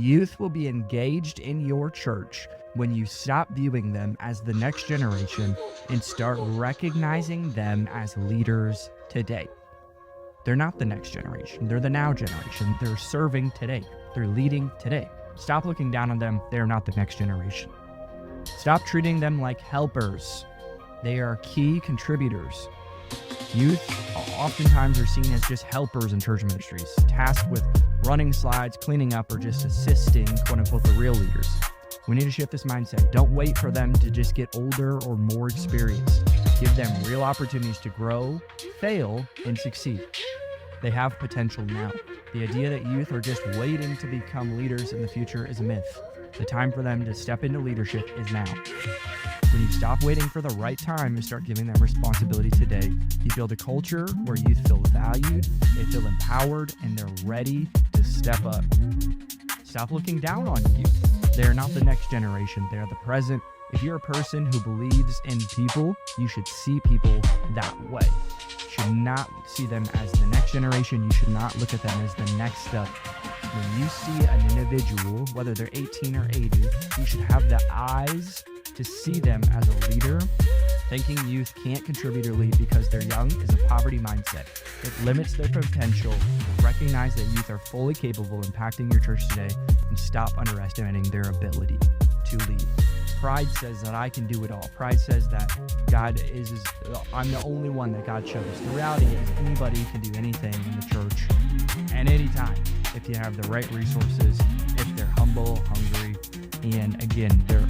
Youth will be engaged in your church when you stop viewing them as the next generation and start recognizing them as leaders today. They're not the next generation. They're the now generation. They're serving today. They're leading today. Stop looking down on them. They're not the next generation. Stop treating them like helpers. They are key contributors. Youth oftentimes are seen as just helpers in church ministries, tasked with running slides, cleaning up, or just assisting, quote unquote, the real leaders. We need to shift this mindset. Don't wait for them to just get older or more experienced. Give them real opportunities to grow, fail, and succeed. They have potential now. The idea that youth are just waiting to become leaders in the future is a myth. The time for them to step into leadership is now. When you stop waiting for the right time and start giving them responsibility today, you build a culture where youth feel valued, they feel empowered, and they're ready to step up. Stop looking down on youth. They are not the next generation. They are the present. If you're a person who believes in people, you should see people that way. You should not see them as the next generation. You should not look at them as the next step. When you see an individual, whether they're 18 or 80, you should have the eyes to see them as a leader. Thinking youth can't contribute or lead because they're young is a poverty mindset. It limits their potential. Recognize that youth are fully capable of impacting your church today and stop underestimating their ability to lead. Pride says that I can do it all. Pride says that I'm the only one that God chose. The reality is anybody can do anything in the church and anytime if you have the right resources, if they're humble, hungry, and again, they're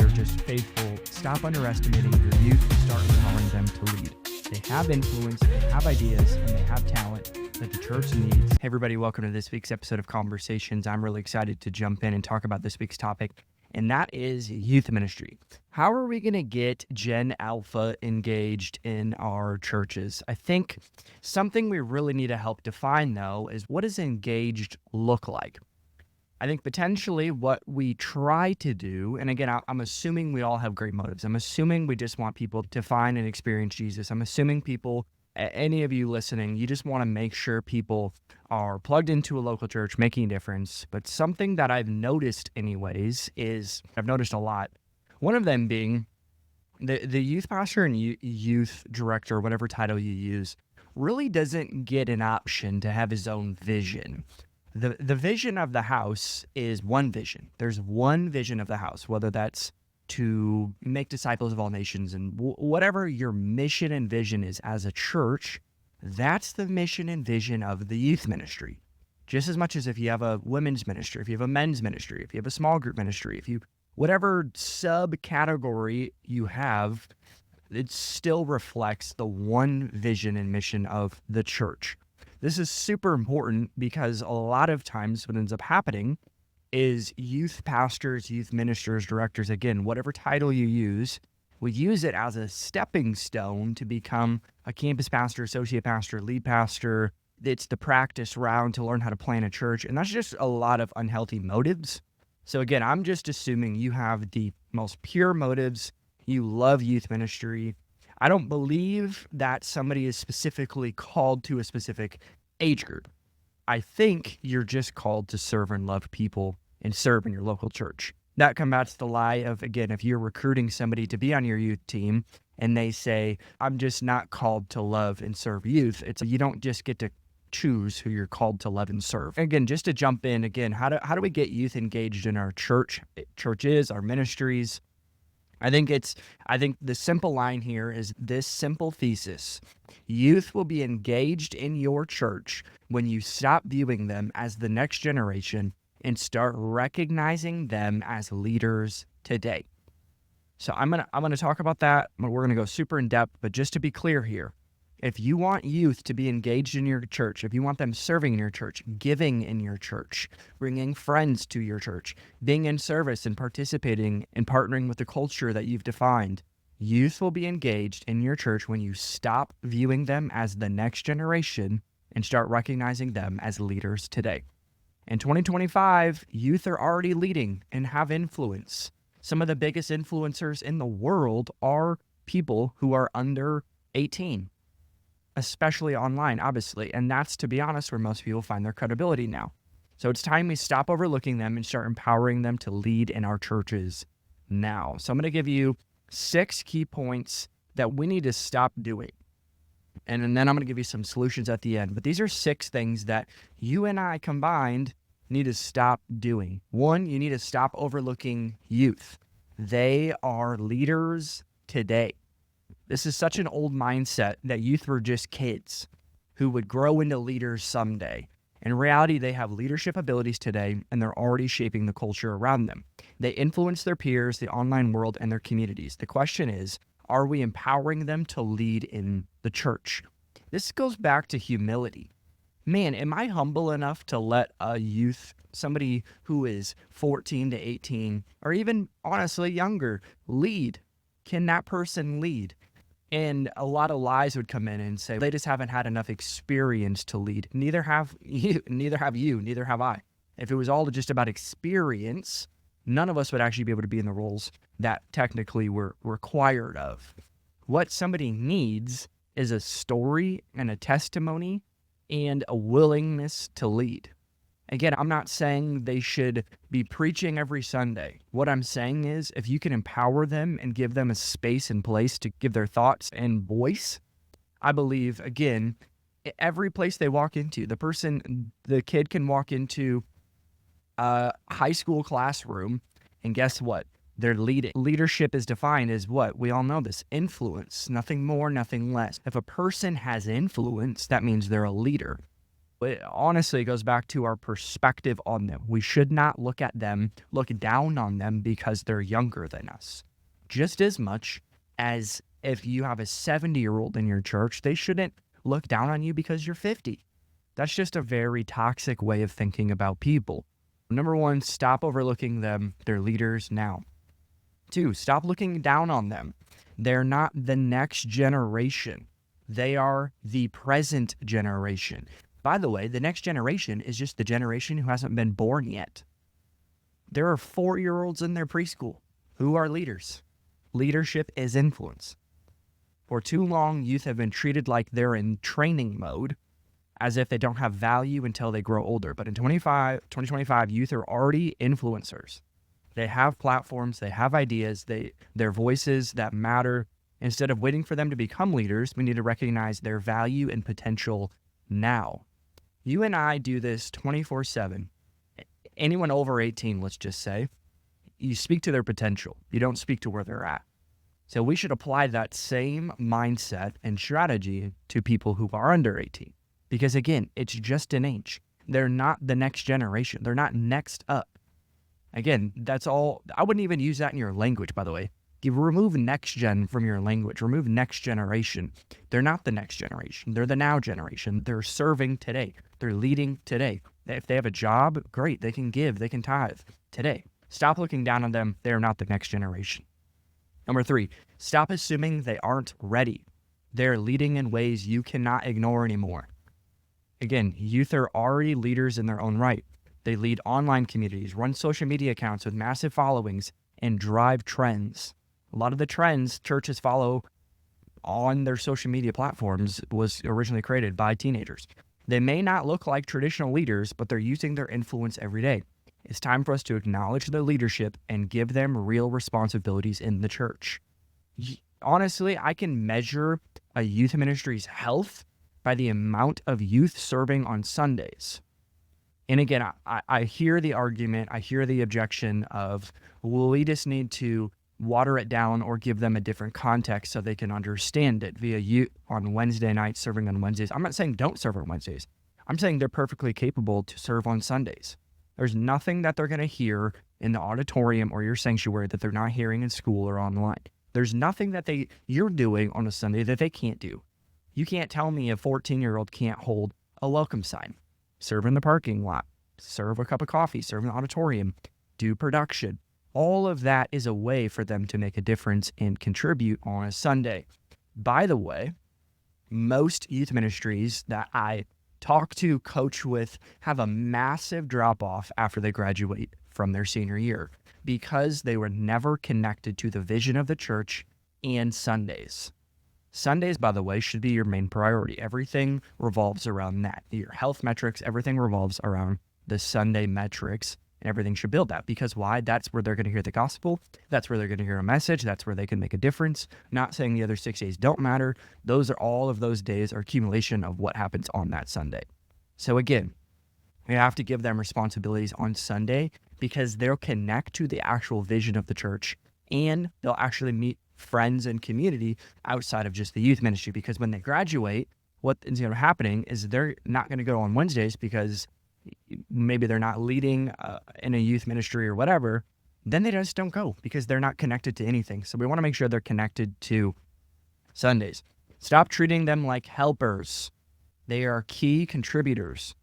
just faithful. Stop underestimating your youth and start empowering them to lead. They have influence, they have ideas, and they have talent that the church needs. Hey everybody, welcome to this week's episode of Conversations. I'm really excited to jump in and talk about this week's topic, and that is youth ministry. How are we going to get Gen Alpha engaged in our churches? I think something we really need to help define, though, is what does engaged look like? I think potentially what we try to do, and again, I'm assuming we all have great motives. I'm assuming we just want people to find and experience Jesus. I'm assuming people, any of you listening, you just want to make sure people are plugged into a local church, making a difference. But something that I've noticed anyways is, I've noticed a lot, one of them being the youth pastor and youth director, whatever title you use, really doesn't get an option to have his own vision. The vision of the house is one vision. There's one vision of the house, whether that's to make disciples of all nations and whatever your mission and vision is as a church, that's the mission and vision of the youth ministry. Just as much as if you have a women's ministry, if you have a men's ministry, if you have a small group ministry, if you, whatever subcategory you have, it still reflects the one vision and mission of the church. This is super important because a lot of times what ends up happening is youth pastors, youth ministers, directors, again, whatever title you use, we use it as a stepping stone to become a campus pastor, associate pastor, lead pastor. It's the practice round to learn how to plan a church. And that's just a lot of unhealthy motives. So again, I'm just assuming you have the most pure motives. You love youth ministry. I don't believe that somebody is specifically called to a specific age group. I think you're just called to serve and love people and serve in your local church. That combats the lie of, again, if you're recruiting somebody to be on your youth team and they say, I'm just not called to love and serve youth, it's you don't just get to choose who you're called to love and serve. Again, just to jump in, again, how do we get youth engaged in our churches, our ministries? I think the simple line here is this simple thesis. Youth will be engaged in your church when you stop viewing them as the next generation and start recognizing them as leaders today. So I'm gonna talk about that. We're gonna go super in depth, but just to be clear here, if you want youth to be engaged in your church, if you want them serving in your church, giving in your church, bringing friends to your church, being in service and participating and partnering with the culture that you've defined, youth will be engaged in your church when you stop viewing them as the next generation and start recognizing them as leaders today. In 2025, youth are already leading and have influence. Some of the biggest influencers in the world are people who are under 18. Especially online, obviously. And that's, to be honest, where most people find their credibility now. So it's time we stop overlooking them and start empowering them to lead in our churches now. So I'm going to give you 6 key points that we need to stop doing. And then I'm going to give you some solutions at the end. But these are 6 things that you and I combined need to stop doing. 1, you need to stop overlooking youth. They are leaders today. This is such an old mindset that youth were just kids who would grow into leaders someday. In reality, they have leadership abilities today, and they're already shaping the culture around them. They influence their peers, the online world, and their communities. The question is, are we empowering them to lead in the church? This goes back to humility. Man, am I humble enough to let a youth, somebody who is 14 to 18, or even honestly younger, lead? Can that person lead? And a lot of lies would come in and say, they just haven't had enough experience to lead. Neither have you, neither have I. If it was all just about experience, none of us would actually be able to be in the roles that technically we're required of. What somebody needs is a story and a testimony and a willingness to lead. Again, I'm not saying they should be preaching every Sunday. What I'm saying is if you can empower them and give them a space and place to give their thoughts and voice, I believe, again, every place they walk into, the kid can walk into a high school classroom, and guess what? They're leading. Leadership is defined as what? We all know this. Influence. Nothing more, nothing less. If a person has influence, that means they're a leader. It honestly goes back to our perspective on them. We should not look down on them because they're younger than us. Just as much as if you have a 70-year-old in your church, they shouldn't look down on you because you're 50. That's just a very toxic way of thinking about people. Number 1, stop overlooking them. They're leaders now. 2, stop looking down on them. They're not the next generation. They are the present generation. By the way, the next generation is just the generation who hasn't been born yet. There are 4-year-olds in their preschool who are leaders. Leadership is influence. For too long, youth have been treated like they're in training mode, as if they don't have value until they grow older. But in 2025, youth are already influencers. They have platforms, they have ideas, their voices that matter. Instead of waiting for them to become leaders, we need to recognize their value and potential now. You and I do this 24/7. Anyone over 18, let's just say, you speak to their potential. You don't speak to where they're at. So we should apply that same mindset and strategy to people who are under 18. Because again, it's just an age. They're not the next generation. They're not next up. Again, that's all. I wouldn't even use that in your language, by the way. You remove next gen from your language. Remove next generation. They're not the next generation. They're the now generation. They're serving today. They're leading today. If they have a job, great. They can give. They can tithe today. Stop looking down on them. They're not the next generation. Number 3, stop assuming they aren't ready. They're leading in ways you cannot ignore anymore. Again, youth are already leaders in their own right. They lead online communities, run social media accounts with massive followings, and drive trends. A lot of the trends churches follow on their social media platforms was originally created by teenagers. They may not look like traditional leaders, but they're using their influence every day. It's time for us to acknowledge their leadership and give them real responsibilities in the church. Honestly, I can measure a youth ministry's health by the amount of youth serving on Sundays. And again, I hear the argument, I hear the objection of, well, we just need to water it down or give them a different context so they can understand it via youth on Wednesday nights, serving on Wednesdays. I'm not saying don't serve on Wednesdays. I'm saying they're perfectly capable to serve on Sundays. There's nothing that they're going to hear in the auditorium or your sanctuary that they're not hearing in school or online. There's nothing that you're doing on a Sunday that they can't do. You can't tell me a 14-year-old can't hold a welcome sign, serve in the parking lot, serve a cup of coffee, serve in the auditorium, do production. All of that is a way for them to make a difference and contribute on a Sunday. By the way, most youth ministries that I talk to, coach with, have a massive drop-off after they graduate from their senior year because they were never connected to the vision of the church and Sundays. Sundays, by the way, should be your main priority. Everything revolves around that. Your health metrics, everything revolves around the Sunday metrics, and everything should build that. Because why? That's where they're going to hear the gospel. That's where they're going to hear a message. That's where they can make a difference. Not saying the other 6 days don't matter. All of those days are accumulation of what happens on that Sunday. So again, we have to give them responsibilities on Sunday because they'll connect to the actual vision of the church, and they'll actually meet friends and community outside of just the youth ministry. Because when they graduate, what is going to be happening is they're not going to go on Wednesdays because maybe they're not leading in a youth ministry or whatever. Then they just don't go because they're not connected to anything. So we want to make sure they're connected to Sundays. Stop treating them like helpers. They are key contributors.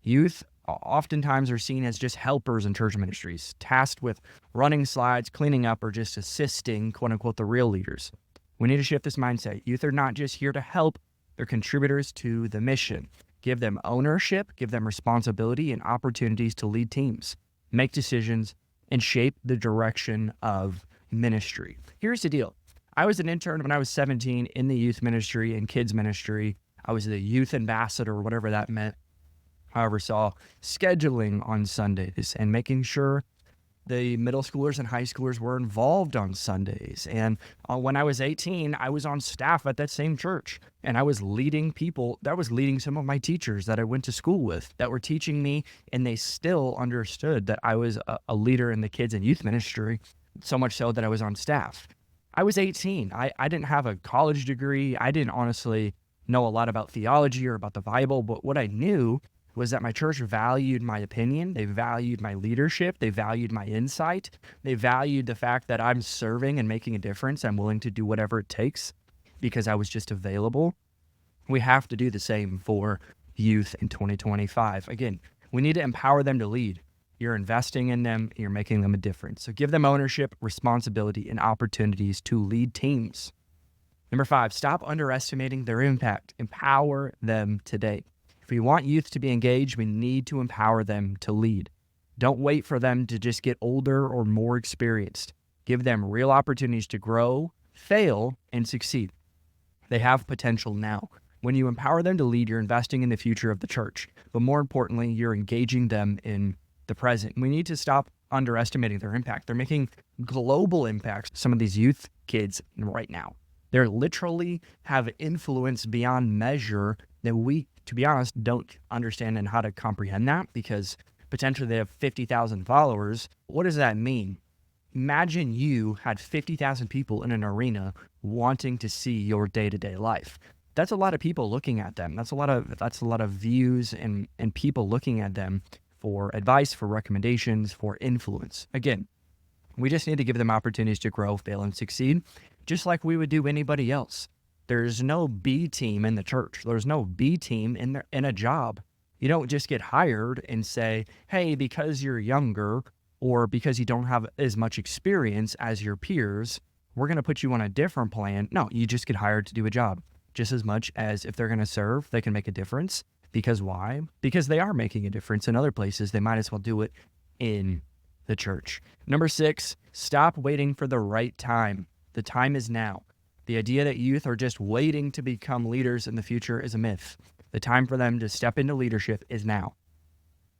Youth oftentimes are seen as just helpers in church ministries, tasked with running slides, cleaning up, or just assisting, quote unquote, the real leaders. We need to shift this mindset. Youth are not just here to help, they're contributors to the mission. Give them ownership, give them responsibility and opportunities to lead teams, make decisions, and shape the direction of ministry. Here's the deal. I was an intern when I was 17 in the youth ministry and kids ministry. I was the youth ambassador, whatever that meant. However, saw scheduling on Sundays and making sure the middle schoolers and high schoolers were involved on Sundays. And when I was 18, I was on staff at that same church, and I was leading people. That was leading some of my teachers that I went to school with that were teaching me, and they still understood that I was a leader in the kids and youth ministry, so much so that I was on staff. I was 18. I didn't have a college degree. I didn't honestly know a lot about theology or about the Bible, but what I knew was that my church valued my opinion, they valued my leadership, they valued my insight, they valued the fact that I'm serving and making a difference. I'm willing to do whatever it takes because I was just available. We have to do the same for youth in 2025. Again, we need to empower them to lead. You're investing in them, you're making them a difference. So give them ownership, responsibility, and opportunities to lead teams. Number 5, stop underestimating their impact. Empower them today. If we want youth to be engaged, we need to empower them to lead. Don't wait for them to just get older or more experienced. Give them real opportunities to grow, fail, and succeed. They have potential now. When you empower them to lead, you're investing in the future of the church. But more importantly, you're engaging them in the present. We need to stop underestimating their impact. They're making global impacts. Some of these youth kids right now, they're literally have influence beyond measure that we, to be honest, don't understand and how to comprehend that, because potentially they have 50,000 followers. What does that mean? Imagine you had 50,000 people in an arena wanting to see your day-to-day life. That's a lot of people looking at them. That's a lot of views and people looking at them for advice, for recommendations, for influence. Again, we just need to give them opportunities to grow, fail, and succeed, just like we would do anybody else. There's no B team in the church. There's no B team in a job. You don't just get hired and say, hey, because you're younger or because you don't have as much experience as your peers, we're going to put you on a different plan. No, you just get hired to do a job. Just as much as if they're going to serve, they can make a difference. Because why? Because they are making a difference in other places. They might as well do it in the church. Number 6, stop waiting for the right time. The time is now. The idea that youth are just waiting to become leaders in the future is a myth. The time for them to step into leadership is now.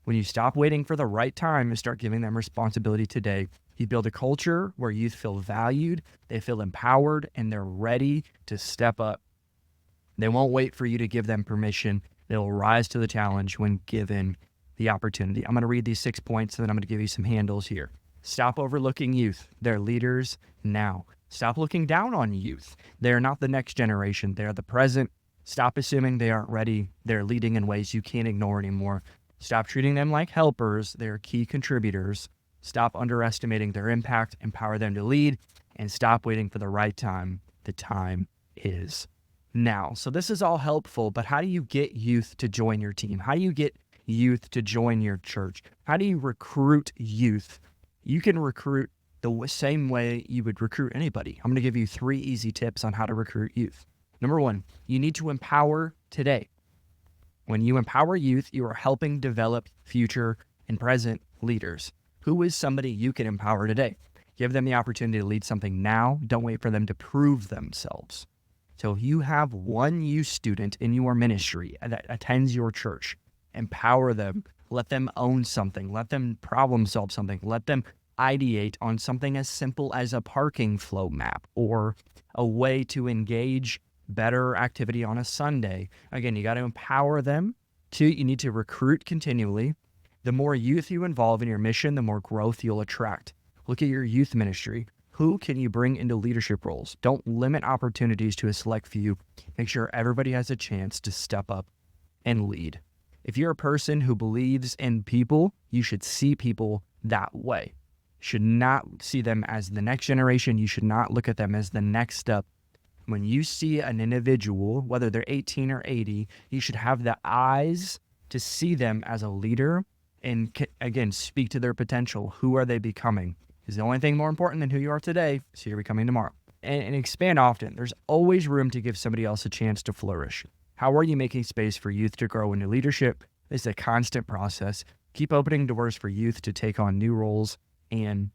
When you stop waiting for the right time and start giving them responsibility today, you build a culture where youth feel valued, they feel empowered, and they're ready to step up. They won't wait for you to give them permission. They'll rise to the challenge when given the opportunity. I'm going to read these 6 points, and then I'm going to give you some handles here. Stop overlooking youth. They're leaders now. Stop looking down on youth. They're not the next generation. They're the present. Stop assuming they aren't ready. They're leading in ways you can't ignore anymore. Stop treating them like helpers. They're key contributors. Stop underestimating their impact. Empower them to lead. And stop waiting for the right time. The time is now. So this is all helpful, but how do you get youth to join your team? How do you get youth to join your church? How do you recruit youth? You can recruit the same way you would recruit anybody. I'm going to give you 3 easy tips on how to recruit youth. Number 1, you need to empower today. When you empower youth, you are helping develop future and present leaders. Who is somebody you can empower today? Give them the opportunity to lead something now. Don't wait for them to prove themselves. So if you have one youth student in your ministry that attends your church, empower them, Let them own something. Let them problem solve something. Let them ideate on something as simple as a parking flow map or a way to engage better activity on a Sunday. Again, you got to empower them. Two, you need to recruit continually. The more youth you involve in your mission, the more growth you'll attract. Look at your youth ministry. Who can you bring into leadership roles? Don't limit opportunities to a select few. Make sure everybody has a chance to step up and lead. If you're a person who believes in people, you should see people that way. You should not see them as the next generation. You should not look at them as the next step. When you see an individual, whether they're 18 or 80, you should have the eyes to see them as a leader and, again, speak to their potential. Who are they becoming? Is the only thing more important than who you are today is who you're becoming tomorrow. And expand often. There's always room to give somebody else a chance to flourish. How are you making space for youth to grow into leadership? It's a constant process. Keep opening doors for youth to take on new roles and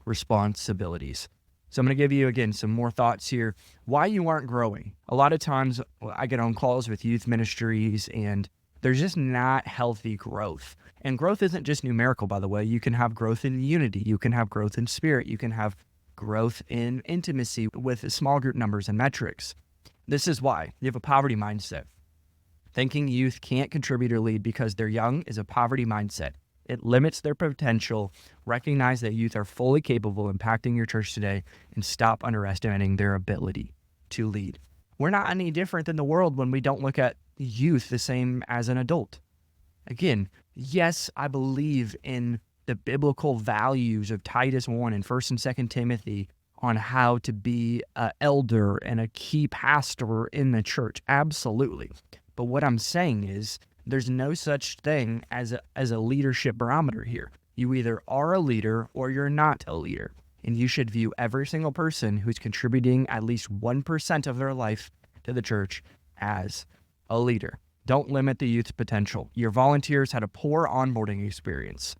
responsibilities. So I'm going to give you, again, some more thoughts here. Why you aren't growing. A lot of times I get on calls with youth ministries and there's just not healthy growth. And growth isn't just numerical, by the way. You can have growth in unity. You can have growth in spirit. You can have growth in intimacy with small group numbers and metrics. This is why you have a poverty mindset. Thinking youth can't contribute or lead because they're young is a poverty mindset. It limits their potential. Recognize that youth are fully capable of impacting your church today and stop underestimating their ability to lead. We're not any different than the world when we don't look at youth the same as an adult. Again, yes, I believe in the biblical values of Titus 1 and 1st and 2nd Timothy on how to be an elder and a key pastor in the church. Absolutely. But what I'm saying is there's no such thing as a leadership barometer here. You either are a leader or you're not a leader. And you should view every single person who's contributing at least 1% of their life to the church as a leader. Don't limit the youth's potential. Your volunteers had a poor onboarding experience.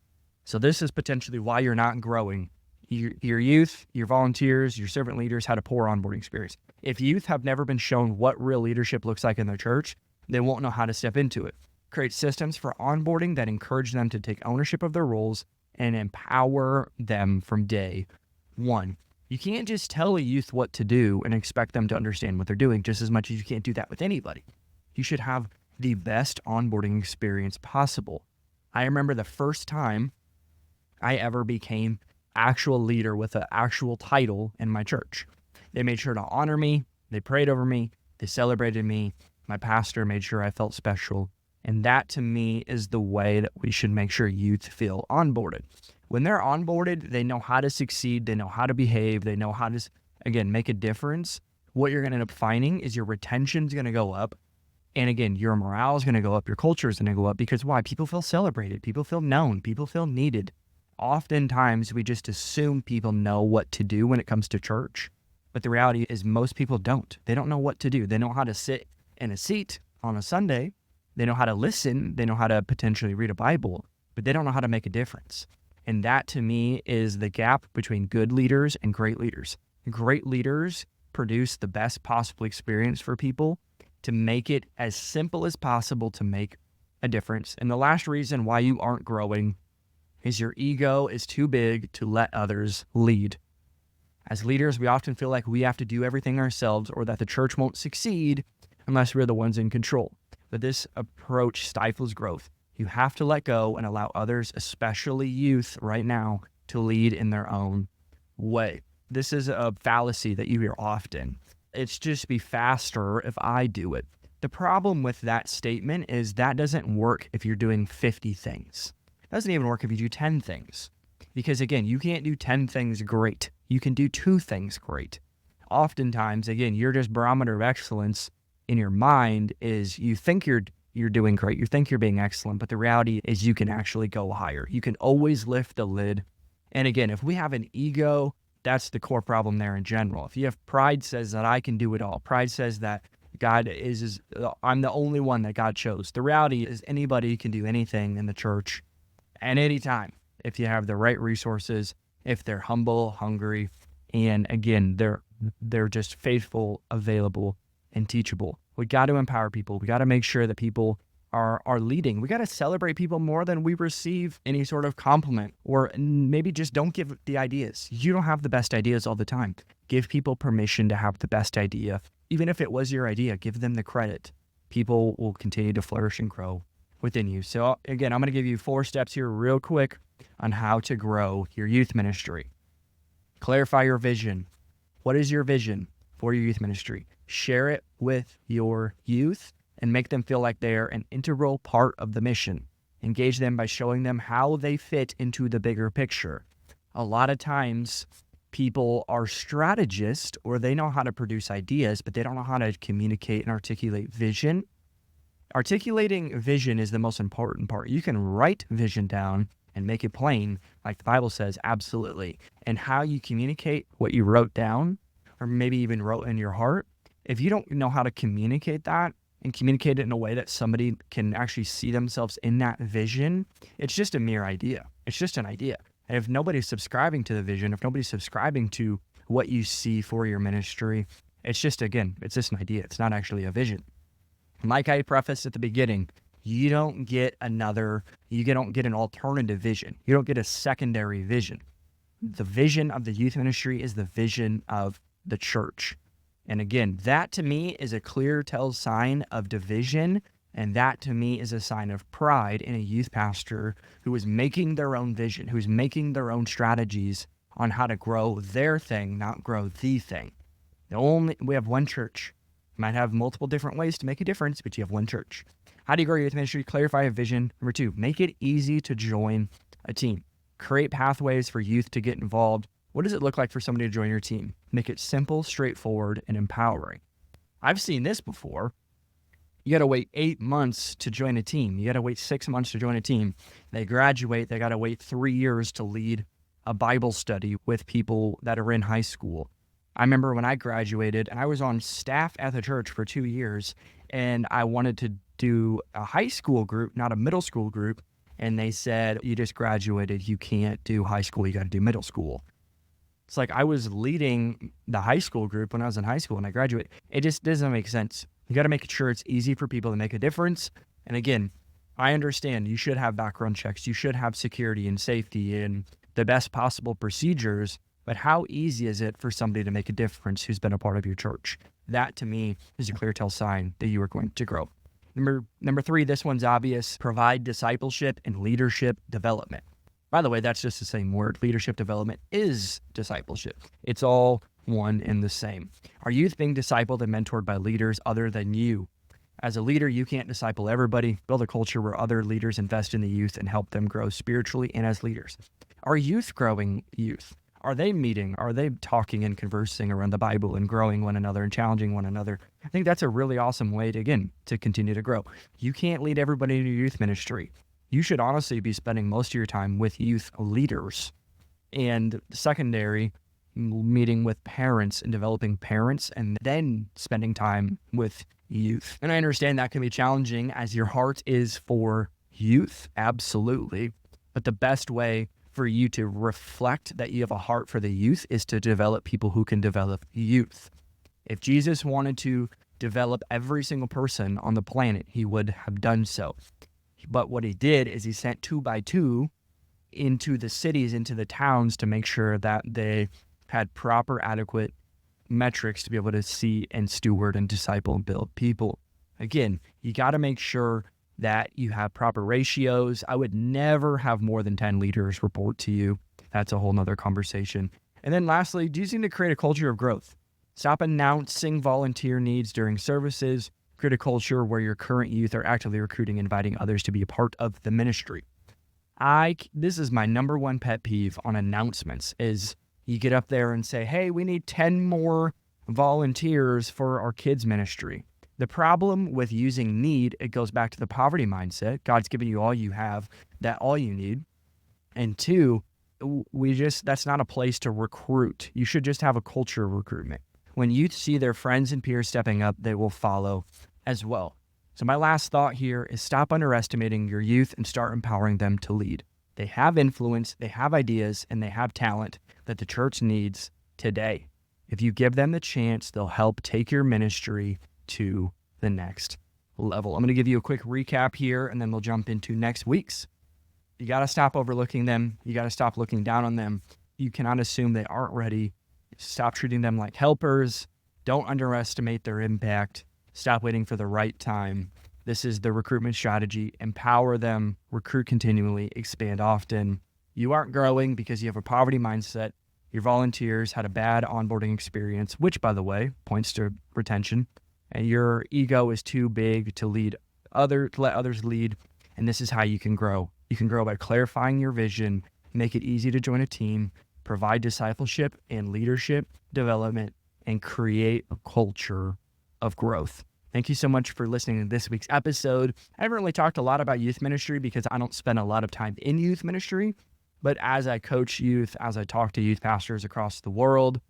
So this is potentially why you're not growing. Your youth, your volunteers, your servant leaders had a poor onboarding experience. If youth have never been shown what real leadership looks like in their church, they won't know how to step into it. Create systems for onboarding that encourage them to take ownership of their roles and empower them from day one. You can't just tell a youth what to do and expect them to understand what they're doing, just as much as you can't do that with anybody. You should have the best onboarding experience possible. I remember the first time I ever became actual leader with an actual title in my church. They made sure to honor me. They prayed over me. They celebrated me. My pastor made sure I felt special. And that, to me, is the way that we should make sure youth feel onboarded. When they're onboarded, they know how to succeed. They know how to behave. They know how to, again, make a difference. What you're going to end up finding is your retention is going to go up. And again, your morale is going to go up. Your culture is going to go up because why? People feel celebrated. People feel known. People feel needed. Oftentimes, we just assume people know what to do when it comes to church. But the reality is most people don't. They don't know what to do. They know how to sit in a seat on a Sunday. They know how to listen. They know how to potentially read a Bible, but they don't know how to make a difference. And that, to me, is the gap between good leaders and great leaders. Great leaders produce the best possible experience for people to make it as simple as possible to make a difference. And the last reason why you aren't growing is your ego is too big to let others lead. As leaders, we often feel like we have to do everything ourselves or that the church won't succeed unless we're the ones in control. But this approach stifles growth. You have to let go and allow others, especially youth right now, to lead in their own way. This is a fallacy that you hear often. It's just be faster if I do it. The problem with that statement is that doesn't work if you're doing 50 things. It doesn't even work if you do 10 things. Because again, you can't do 10 things great. You can do 2 things great. Oftentimes, again, your just barometer of excellence in your mind is you think you're doing great. You think you're being excellent, but the reality is you can actually go higher. You can always lift the lid. And again, if we have an ego, that's the core problem there in general. If you have pride says that I can do it all. Pride says that God I'm the only one that God chose. The reality is anybody can do anything in the church at any time if you have the right resources, if they're humble, hungry, and again, they're just faithful, available, and teachable. We got to empower people. We got to make sure that people are leading. We got to celebrate people more than we receive any sort of compliment, or maybe just don't give the ideas. You don't have the best ideas all the time. Give people permission to have the best idea. Even if it was your idea, give them the credit. People will continue to flourish and grow within you. So again, I'm going to give you 4 steps here real quick on how to grow your youth ministry. Clarify your vision. What is your vision for your youth ministry? Share it with your youth and make them feel like they're an integral part of the mission. Engage them by showing them how they fit into the bigger picture. A lot of times, people are strategists, or they know how to produce ideas, but they don't know how to communicate and articulate vision. Articulating vision is the most important part. You can write vision down and make it plain, like the Bible says, absolutely. And how you communicate what you wrote down, or maybe even wrote in your heart, if you don't know how to communicate that and communicate it in a way that somebody can actually see themselves in that vision, it's just a mere idea. It's just an idea. And if nobody's subscribing to the vision, if nobody's subscribing to what you see for your ministry, it's just an idea. It's not actually a vision. Like I prefaced at the beginning, you don't get an alternative vision. You don't get a secondary vision. The vision of the youth ministry is the vision of the church. And again, that to me is a clear tell sign of division. And that to me is a sign of pride in a youth pastor who is making their own vision, who's making their own strategies on how to grow their thing, not grow the thing. We have one church. You might have multiple different ways to make a difference, but you have one church. How do you grow your youth ministry? Clarify a vision. Number 2, make it easy to join a team. Create pathways for youth to get involved. What does it look like for somebody to join your team? Make it simple, straightforward, and empowering. I've seen this before. You got to wait 8 months to join a team. You got to wait 6 months to join a team. They graduate. They got to wait 3 years to lead a Bible study with people that are in high school. I remember when I graduated and I was on staff at the church for 2 years, and I wanted to do a high school group, not a middle school group. And they said, you just graduated. You can't do high school. You got to do middle school. It's like I was leading the high school group when I was in high school and I graduated. It just doesn't make sense. You got to make sure it's easy for people to make a difference. And again, I understand you should have background checks. You should have security and safety and the best possible procedures. But how easy is it for somebody to make a difference who's been a part of your church? That to me is a clear tell sign that you are going to grow. Number 3, this one's obvious. Provide discipleship and leadership development. By the way, that's just the same word. Leadership development is discipleship. It's all one and the same. Are youth being discipled and mentored by leaders other than you? As a leader, you can't disciple everybody. Build a culture where other leaders invest in the youth and help them grow spiritually and as leaders. Are youth growing youth? Are they meeting? Are they talking and conversing around the Bible and growing one another and challenging one another? I think that's a really awesome way to continue to grow. You can't lead everybody in your youth ministry. You should honestly be spending most of your time with youth leaders. And secondary, meeting with parents and developing parents, and then spending time with youth. And I understand that can be challenging as your heart is for youth, absolutely. But the best way for you to reflect that you have a heart for the youth is to develop people who can develop youth. If Jesus wanted to develop every single person on the planet, he would have done so. But what he did is he sent 2 by 2 into the cities, into the towns, to make sure that they had proper, adequate metrics to be able to see and steward and disciple and build people. Again, you got to make sure that you have proper ratios. I would never have more than 10 leaders report to you. That's a whole nother conversation. And then lastly, do you need to create a culture of growth? Stop announcing volunteer needs during services. Create a culture where your current youth are actively recruiting and inviting others to be a part of the ministry. This is my number 1 pet peeve on announcements is you get up there and say, hey, we need 10 more volunteers for our kids ministry. The problem with using need, it goes back to the poverty mindset. God's given you all you have, all you need. And 2, that's not a place to recruit. You should just have a culture of recruitment. When youth see their friends and peers stepping up, they will follow as well. So my last thought here is stop underestimating your youth and start empowering them to lead. They have influence, they have ideas, and they have talent that the church needs today. If you give them the chance, they'll help take your ministry to the next level. I'm going to give you a quick recap here, and then we'll jump into next week's. You got to stop overlooking them. You got to stop looking down on them. You cannot assume they aren't ready. Stop treating them like helpers. Don't underestimate their impact. Stop waiting for the right time. This is the recruitment strategy. Empower them, recruit continually, expand often. You aren't growing because you have a poverty mindset. Your volunteers had a bad onboarding experience, which, by the way, points to retention. And your ego is too big to let others lead. And this is how you can grow. You can grow by clarifying your vision, make it easy to join a team, provide discipleship and leadership development, and create a culture of growth. Thank you so much for listening to this week's episode. I haven't really talked a lot about youth ministry because I don't spend a lot of time in youth ministry. But as I coach youth, as I talk to youth pastors across the world,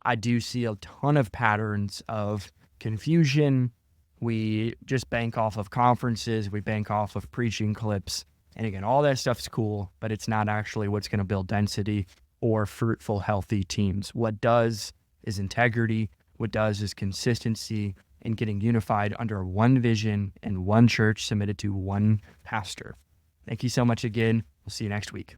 I do see a ton of patterns of confusion. We just bank off of conferences. We bank off of preaching clips. And again, all that stuff's cool, but it's not actually what's going to build density or fruitful, healthy teams. What does is integrity. What does is consistency and getting unified under one vision and one church submitted to one pastor. Thank you so much again. We'll see you next week.